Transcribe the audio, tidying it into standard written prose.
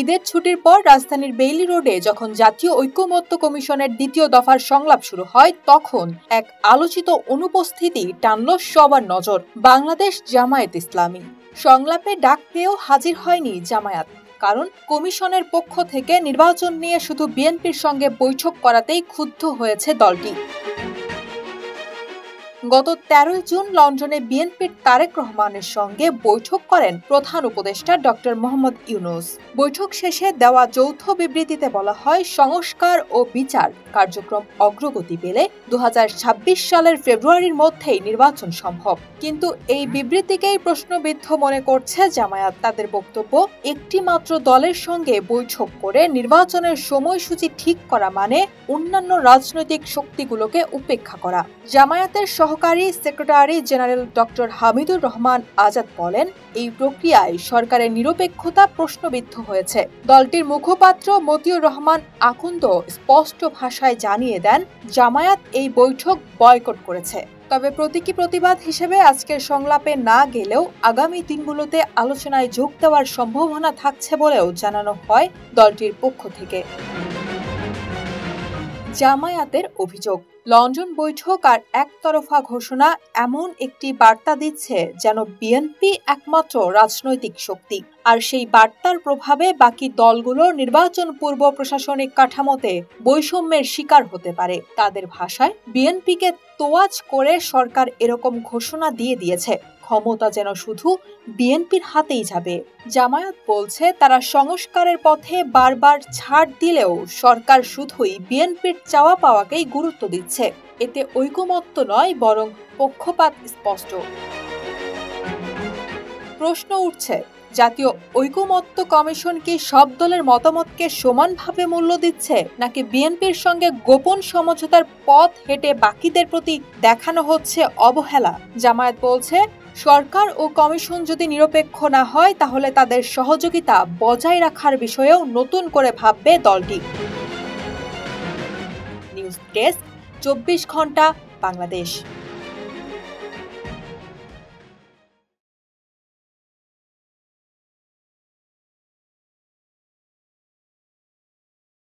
ঈদের ছুটির পর রাজধানীর বেইলি রোডে যখন জাতীয় ঐকমত্য কমিশনের দ্বিতীয় দফার সংলাপ শুরু হয়, তখন এক আলোচিত অনুপস্থিতি টানল সবার নজর। বাংলাদেশ জামায়াত ইসলামী। সংলাপে ডাক পেয়েও হাজির হয়নি জামায়াত, কারণ কমিশনের পক্ষ থেকে নির্বাচন নিয়ে শুধু বিএনপির সঙ্গে বৈঠক করাতেই ক্ষুব্ধ হয়েছে দলটি। গত 13 জুন লন্ডনে বিএনপির তারেক রহমানের সঙ্গে বৈঠক করেন প্রধান উপদেষ্টা ডক্টর মোহাম্মদ ইউনূস। বৈঠক শেষে দেওয়া যৌথ বিবৃতিতে বলা হয়, সংস্কার ও বিচার কার্যক্রম অগ্রগতি পেলে 2026 সালের ফেব্রুয়ারির মধ্যেই নির্বাচন সম্ভব। কিন্তু এই বিবৃতিকেই প্রশ্নবিদ্ধ মনে করছে জামায়াত। তাদের বক্তব্য, একটি মাত্র দলের সঙ্গে বৈঠক করে নির্বাচনের সময়সূচি ঠিক করা মানে অন্যান্য রাজনৈতিক শক্তিগুলোকে উপেক্ষা করা। জামায়াতের সহকারী secretary general doctor Hamidur Rahman Azad বলেন, এই প্রক্রিয়ায় সরকারের নিরপেক্ষতা প্রশ্নবিদ্ধ হয়েছে। দলটির মুখপাত্র মতিউর রহমান আকুন্দ স্পষ্ট ভাষায় জানিয়ে দেন, জামায়াত এই বৈঠক বয়কট করেছে। তবে প্রতীকী প্রতিবাদ হিসেবে আজকের সংলাপে না গেলেও আগামী দিনগুলোতে আলোচনায় যোগ দেওয়ার সম্ভাবনা থাকছে বলেও জানানো হয় দলটির পক্ষ থেকে। জামায়াতের অভিযোগ, লন্ডন বৈঠক আর একতরফা ঘোষণা এমন একটি বার্তা দিচ্ছে যেন বিএনপি একমাত্র রাজনৈতিক শক্তি, আর সেই বার্তার প্রভাবে বাকি দলগুলো নির্বাচন পূর্ব প্রশাসনিক কাঠামোতে বৈষম্যের শিকার হতে পারে। তাদের ভাষায়, বিএনপিকে তোয়াজ করে সরকার এরকম ঘোষণা দিয়ে দিয়েছে, ক্ষমতা যেন শুধু বিএনপির হাতেই যাবে। জামায়াত বলছে, তারা সংস্কারের পথে বারবার ছাড় দিলেও সরকার শুধুই বিএনপির চাওয়া পাওয়াকেই গুরুত্ব দিচ্ছে। এতে ঐকমত্য নয়, বরং পক্ষপাত স্পষ্ট। প্রশ্ন উঠছে, জাতীয় ঐকমত্য কমিশন কি সব দলের মতামতকে সমানভাবে মূল্য দিচ্ছে, নাকি বিএনপির সঙ্গে গোপন সমঝোতার পথ হেঁটে বাকিদের প্রতি দেখানো হচ্ছে অবহেলা? জামায়াত বলছে, সরকার ও কমিশন যদি নিরপেক্ষ না হয়, তাহলে তাদের সহযোগিতা বজায় রাখার বিষয়েও নতুন করে ভাববে দলটি। নিউজ ডেস্ক, 24 ঘন্টা বাংলাদেশ।